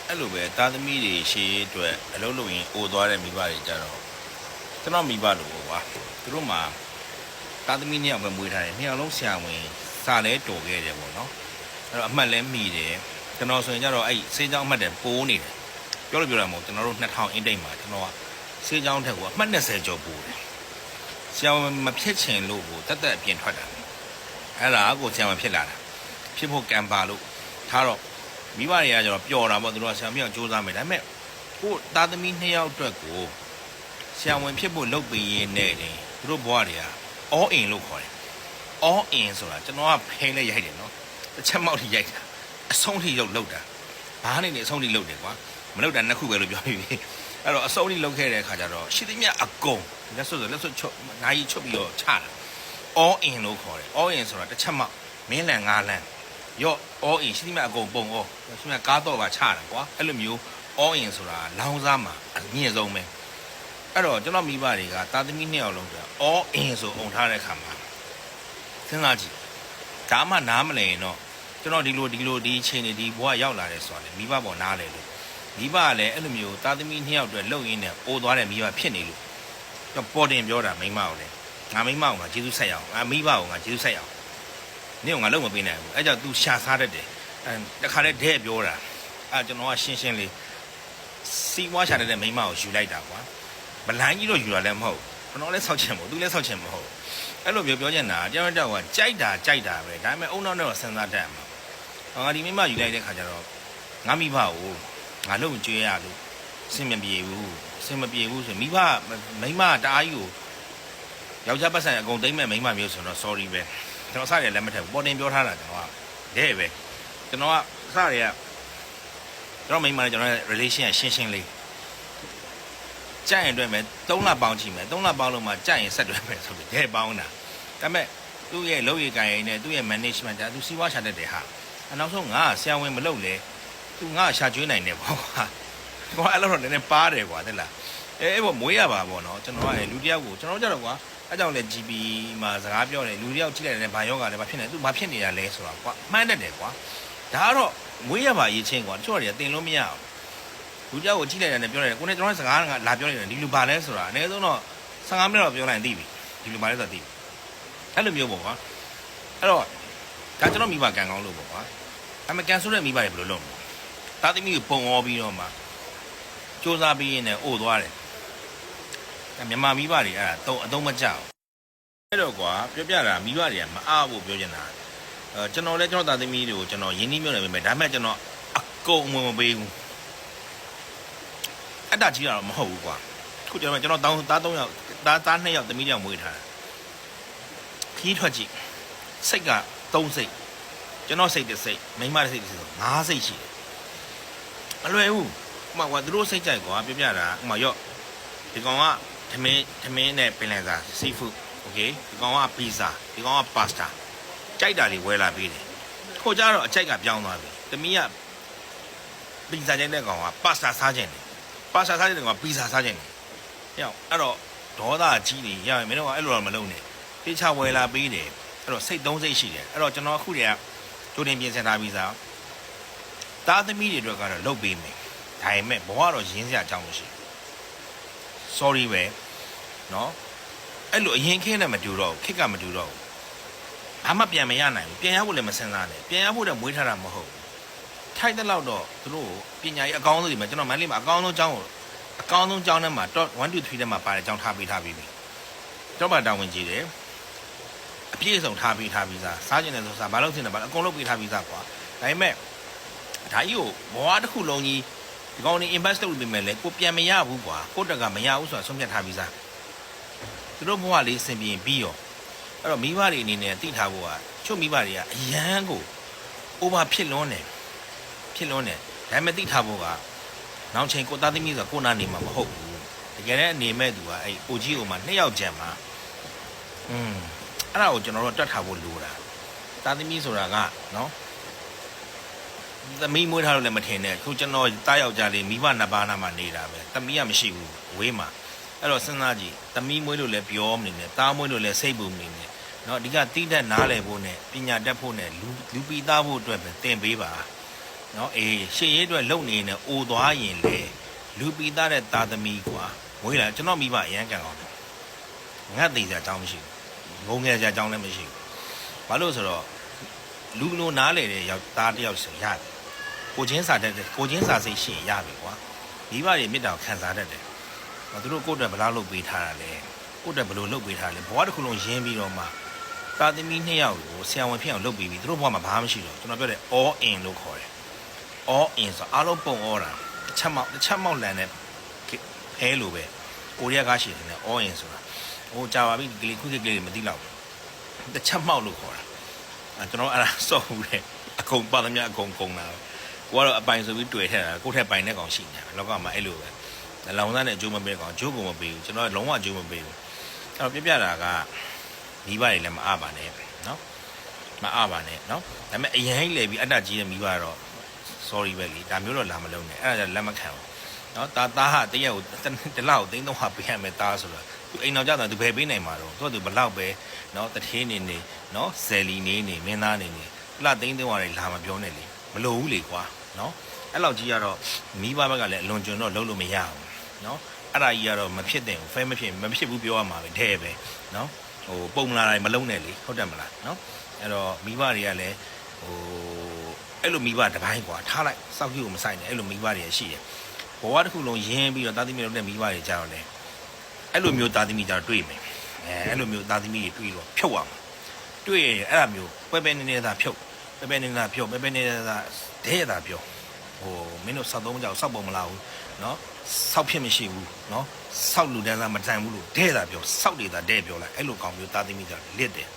အဲ့လိုပဲသားသမီးတွေရှေ့အတွက်အလုပ်လုပ်ရင်အိုသွားတဲ့မိဘတွေကြတော့ကျွန်တော်မိဘလိုပေါ့ကွာသူတို့မှာသားသမီးနှစ်ယောက်ပဲမွေးထားတယ်နှစ်ယောက်လုံးဆရာဝန်စာလဲတော်ခဲ့တယ်ပေါ့နော်အဲ့တော့အမှတ်လဲမိတယ်ကျွန်တော်ဆိုရင်ကြတော့အဲ့စေးချောင်းအမှတ်တယ်ပိုးနေတယ်ပြောလို့ပြောတာမဟုတ်ကျွန်တော်တို့2000အင်းတိတ်မှာကျွန်တော်ကစေးချောင်းထက်ကအမှတ်20ကျော်ပိုးတယ်ဆရာဝန်မဖြစ်ချင်လို့ကိုတက်တက်အပြင်ထွက်တာအဲ့ဒါကိုဆရာဝန်ဖြစ်လာတာဖြစ်ဖို့ကံပါလို့ထားတော့မိဘတွေကကျတော့ပျော်တာပေါ့သူတို့ကဆရာမအောင်စူးစမ်းမယ်ဒါပေမဲ့ကိုသားသမီး2ယောက်အတွက်ကိုဆရာဝန်ဖြစ်ဖို့လုပ်ပေးရင်းနဲ့တင်သူတို့ဘဝတွေက all in လို့ခေါ်တယ် all in ဆိုတာကျွန်တော်ကဖဲလဲရိုက်တယ်နော်တစ်ချက်မောက်ထိရိုက်တာအဆုံးထိလုပ်တာဘာနဲ့နေအဆုံးထိလုပ်တယ်ကွာမလုပ်တာနှစ်ခုပဲလို့ပြောပြီးပြီအဲ့တော့အဆုံးထိလုပ်ခဲ့တဲ့အခါကျတော့ရှိသမျှအကုန်လက်စွပ်ချုပ်နိုင်ချုပ်ပြီးတော့ချတာ all in လို့ခေါ်တယ် all in ဆိုတာတစ်ချက်မောက်မင်းလန်ငါးလန်ရော့ all in ရှိသမျှအကုန်ပုံဩရှိသမျှကားတော့ပါချတာကွာအဲ့လိုမျိုး all in ဆိုတာလောင်းစားမှာအမြင့်ဆုံးပဲအဲ့တော့ကျွန်တော်မိဘတွေကတာသမီ2ယောက်လုံးဆို all in ဆိုအုံထားတဲ့ခါမှာစဉ်းစားကြည့်ဒါမှနားမလည်ရင်တော့ကျွန်တော်ဒီအချိန်တွေဒီဘဝရောက်လာတယ်ဆိုတာလေမိဘပေါ်နားလဲလို့မိဘကလည်းအဲ့လိုမျိုးတာသမီ2ယောက်အတွက်လှုပ်ရင်းနဲ့အိုသွားတဲ့မိဘဖြစ်နေလို့ကျွန်တော်ပေါ်တင်ပြောတာမိမကိုလေငါမိမကိုငါကျေးဇူးဆက်ရအောင်ငါမိဘကိုငါကျေးဇူးဆက်ရအောင်နင့်ကငါလုံးမပေးနိုင်ဘူးအဲ့ကြောင့် तू ရှာစားတတ်တယ်တခါတည်းတဲ့ပြောတာအဲ့ကျွန်တော်ကရှင်းလေးစီးပွားရှာတဲ့မိမကိုယူလိုက်တာကွာမလိုင်းကြီးတော့ယူတာလည်းမဟုတ်ကျွန်တော်လည်းဆောက်ချင်မို့ तू လည်းဆောက်ချင်မဟုတ်အဲ့လိုပြောချင်တာကျွန်တော်ကကြိုက်တာပဲဒါပေမဲ့အုံနောက်တော့စဉ်းစားတတ်မှာငါဒီမိမယူလိုက်တဲ့ခါကျတော့ငါမိဘကိုငါလုံးကျွေးရလို့စင်မပြေဘူးဆိုမိမတအားကြီးကိုယောက်ျားပတ်ဆိုင်အကုန်သိမ့်မဲ့မိမမျိုးဆိုတော့ sorry ပဲကျွန်တော်စရလည်းမထက်ဘူးပေါ်တင်ပြောထားတာကျွန်တော်ကတဲ့ပဲကျွန်တော်ကစရကျွန်တော်မိမနဲ့ကျွန်တော် relation ရှင်းလေးကြိုက်ရင်တွေ့မယ်3လပေါင်းကြည့်မယ်3လပေါင်းလို့မှကြိုက်ရင်ဆက်တွေ့မယ်ဆိုပြီးတဲ့ပေါင်းတာဒါပေမဲ့သူ့ရဲ့လုပ်ရည်ကိုင်ရည်နဲ့သူ့ရဲ့ management ဒါသူစီးပွားရှာတတ်တယ်ဟာအနောက်ဆုံးငါဆရာဝန်မလုပ်လေသူငါရှာကျွေးနိုင်တယ်ပေါ့ကွာကျွန်တော်အဲ့လိုတော့နည်းနည်းပါတယ်ကွာတဲ့လားအဲ့ပေါ့မွေးရပါပေါ့နော်ကျွန်တော်ကလူတယောက်ကိုကျွန်တော်ကြတော့ကွာအဲ့ကြောင့်လေ GP မှာစကားပြောတယ်လူတယောက်ကြည့်လိုက်တယ်ဘာယောဂလဲဘာဖြစ်နေသူဘာဖြစ်နေတာလဲဆိုတာကွာမှန်းတတ်တယ်ကွာဒါကတော့မွေးရပါရေးချင်းကွာတချို့တွေကတင်လို့မရအောင်လူတယောက်ကိုကြည့်လိုက်တယ်ပြောတယ်ကိုနဲ့ကျွန်တော်စကားကလာပြောနေတယ်ဒီလူဘာလဲဆိုတာအနည်းဆုံးတော့15မိနစ်တော့ပြောလိုက်ရင်သိပြီဒီလူဘာလဲဆိုတာသိပြီအဲ့လိုမျိုးပေါ့ကွာအဲ့တော့ဒါကျွန်တော်မိဘကံကောင်းလို့ပေါ့ကွာအမကန်ဆိုတဲ့မိဘတွေဘယ်လိုလုပ်လဲသားသမီးကိုပုံဩပြီးတော့မှစူးစမ်းပြီးရင်လည်းအိုသွားတယ်မြန်မာမိဘတွေအဲ့ဒါအသုံးမကျဘူးအဲ့တော့ကွာပြောပြတာမိဘတွေကမအားဘူးပြောချင်တာကျွန်တော်လည်းကျွန်တော်သားသမီးတွေကိုကျွန်တော်ရင်းနှီးမြှုပ်နေပေမဲ့ဒါမှကျွန်တော်အကုန်အမမပေးဘူးအဲ့ဒါကြီးတော့မဟုတ်ဘူးကွာခုကျွန်တော်သား3ယောက်သား2ယောက်သမီး1ယောက်မွေးထားတာခီးထွက်ကြည့်စိတ်က3စိတ်ကျွန်တော်စိတ်တစ်စိတ်မိန်းမတစ်စိတ်ဆို5စိတ်ရှိတယ်မလွယ်ဘူးဥပမာကွာသူတို့စိတ်ကြိုက်ကွာပြောပြတာဥပမာရော့ဒီကောင်ကထမင်းနဲ့ပင်လယ်စာစီဖူးโอเคဒီကောင်ကပီဇာဒီကောင်ကပါစတာကြိုက်တာတွေဝယ်လာပေးတယ်ခို့ကြတော့အကြိုက်ကပြောင်းသွားပြီသမီးကပီဇာကြိုက်တဲ့ကောင်ကပါစတာစားခြင်းတယ်ပါစတာစားတဲ့ကောင်ကပီဇာစားခြင်းတယ်အဲ့တော့ဒေါသကြီးနေရမယ်မင်းတို့ကအဲ့လိုတော့မလုပ်နဲ့တေချာဝယ်လာပေးတယ်အဲ့တော့စိတ်3စိတ်ရှိတယ်အဲ့တော့ကျွန်တော်အခုတည်းကကြိုတင်ပြင်ဆင်ထားပြီးသားသားသမီးတွေအတွက်ကတော့လုပ်ပေးမယ်ဒါပေမဲ့ဘဝတော့ရင်းစရာအကြောင်းမရှိ sorry ပဲเนาะအဲ့လိုအရင်ခင်းနဲ့မတူတော့ခစ်ကမတူတော့ဘာမှပြန်မရနိုင်ဘူးပြန်ရဖို့လည်းမစင်စားနဲ့ပြန်ရဖို့တော့မွေးထားတာမဟုတ်ဘူးထိုက်တဲ့လောက်တော့သူတို့ပညာရေးအကောင်းဆုံးတွေမှာကျွန်တော်မန္တလေးမှာအကောင်းဆုံးကျောင်းထဲမှာ 1 2 3ထဲမှာပါတယ်ကျောင်းထားပေးပြီကျောင်းပါတာဝန်ကြီးတယ်အပြည့်အစုံထားပေးပြီးသားစားကျင်တယ်ဆိုစားဘာလို့ထင်တယ်ဘာအကုန်လုပ်ပေးထားပြီးသားကွာဒါပေမဲ့ဒါကြီးကိုဘဝတစ်ခုလုံးကြီးဒီကောင်နေ invest လုပ်ပြီးမယ်လေကိုပြန်မရဘူးကွာကိုတက်ကမရဘူးဆိုတာဆုံးဖြတ်ထားပြီးသားသူတို့ဘဝလေးစင်ပြင်ပြီးရောအဲ့တော့မိဘတွေအနေနဲ့သိထားဖို့ကချုပ်မိဘတွေကအရန်ကို over ဖြစ်လွန်းတယ်ဒါပေမဲ့သိထားဖို့ကနောက်ချိန်ကိုသားသမီးဆိုတာကိုနာနေမှာမဟုတ်ဘူးတကယ်လည်းအနေမဲ့သူကအဲ့အိုကြီးအိုမှာ2ယောက်ကြံမှာအဲ့ဒါကိုကျွန်တော်တို့တွက်ထားဖို့လိုတာသားသမီးဆိုတာကနော်သမီးမွေးထားလို့လည်းမထင်နဲ့ခုကျွန်တော်တားယောက်ျားလေးမိဘနှစ်ပါးနာမှာနေတာပဲသမီးကမရှိဘူးဝေးမှာအဲ့တော့စဉ်းစားကြည့်သမီးမွေးလို့လည်းပြောမနေနဲ့တားမွေးလို့လည်းစိတ်ပူမနေနဲ့เนาะဒီကတိတက်နားလည်ဖို့နဲ့ပညာတတ်ဖို့နဲ့လူပီသားဖို့အတွက်ပဲသင်ပေးပါ နော်အေးရှေ့ရေးအတွက်လုံနေနေအိုသွားရင်လေလူပိသားတဲ့တာသမီကွာမွေးလာကျွန်တော်မိဘအရန်ကန်အောင်ငတ်သေးစရာအကြောင်းမရှိဘူးငုံငယ်စရာအကြောင်းလည်းမရှိဘူးဘာလို့ဆိုတော့လူလိုနားလေတဲ့ယောက်သားတယောက်ဆိုရတယ်ကိုချင်းစာတတ်တဲ့ကိုချင်းစာစိတ်ရှိရင်ရပြီကွာမိဘတွေမြစ်တာခံစားတတ်တယ်သူတို့ကိုယ့်အတွက်ဘယ်လောက်လုပ်ပေးထားတာလဲကိုယ့်အတွက်ဘယ်လိုလုပ်ပေးထားလဲဘဝတစ်ခုလုံးရင်းပြီးတော့မှတာသမီ2ယောက်ကိုဆရာဝန်ဖြစ်အောင်လုပ်ပေးပြီးသူတို့ဘဝမှာဘာမှမရှိတော့ကျွန်တော်ပြောတယ် all in လို့ခေါ်တယ် all in ဆိုအားလုံးပုံဩတာတစ်ချက်မောက်လန်တဲ့အဲလိုပဲကိုရီးယားကားရှိတယ် all in ဆိုတာဟိုကြာပါပြီကလေးခုကလေးမသိတော့ဘူးတစ်ချက်မောက်လို့ခေါ်တာကျွန်တော်အဲ့ဒါစော့ဘူးတဲ့အကုန်ပါသမျှအကုန်ကုန်တာကိုကတော့အပိုင်ဆိုပြီးတွေ့ထက်တာကိုထက်ပိုင်တဲ့ကောင်ရှိနေတာလောကမှာအဲ့လိုပဲလောင်သားနဲ့အကျိုးမပေးကောင်အကျိုးကိုမပေးဘူးကျွန်တော်လုံးဝအကျိုးမပေးဘူးအဲ့တော့ပြတာကမိဘတွေလည်းမအားပါနဲ့နော်မအားပါနဲ့နော်ဒါပေမဲ့အရင်လေပြီးအတ္တကြီးတဲ့မိဘတော့ sorry ပဲလေဒါမျိုးတော့လာမလုံးနဲ့အဲ့ဒါကြလက်မခံဘူးနော်သားဟာတရက်ကိုတလောက်သိန်းတော့ဟာပေးရမယ်သားဆိုတော့သူအိမ်တော်ကြတာသူဘယ်ပေးနိုင်မှာတော့သူဘလောက်ပဲနော်တထေးနေနေနော်ဇယ်လီနေနေမင်းသားနေနေလှသိန်းသိန်းဟာတွေလာမပြောနဲ့လေမလိုဘူးလေကွာနော်အဲ့လောက်ကြီးကတော့မိဘဘက်ကလည်းအလွန်ကျွံတော့လုံးလို့မရဘူးနော်အဲ့ဒါကြီးကတော့မဖြစ်တဲ့ဘူးဖဲမဖြစ်ဘူးပြောရမှာပဲတဲ့ပဲနော်ဟိုပုံလာတိုင်းမလုံးနဲ့လေဟုတ်တယ်မလားနော်အဲ့တော့မိဘတွေကလည်းဟိုအဲ့လိုမိဘတစ်ပိုင်းကွာထားလိုက်စောက်ကြီးကိုမဆိုင်နဲ့အဲ့လိုမိဘတွေရှိတယ်ဘဝတစ်ခုလုံးရင်းပြီးတော့တာသမီတို့နဲ့မိဘတွေကြောက်တယ်အဲ့လိုမျိုးတာသမီကြောက်တွေ့မယ်အဲ့လိုမျိုးတာသမီတွေတွေ့တော့ဖြုတ်အောင်တွေ့ရင်အဲ့ဒါမျိုးပဲနေသာဖြုတ်ပဲနေသာဖြုတ်ပဲနေသာဒဲတာပြောဟိုမင်းတို့စောက်သုံးကြောက်စောက်ပုံမလာဘူးနော်စောက်ဖြစ်မရှိဘူးနော်စောက်လူတန်းစားမတန်ဘူးလို့ဒဲတာပြောစောက်နေတာဒဲပြောလိုက်အဲ့လိုကောင်မျိုးတာသမီကြောက်လစ်တယ်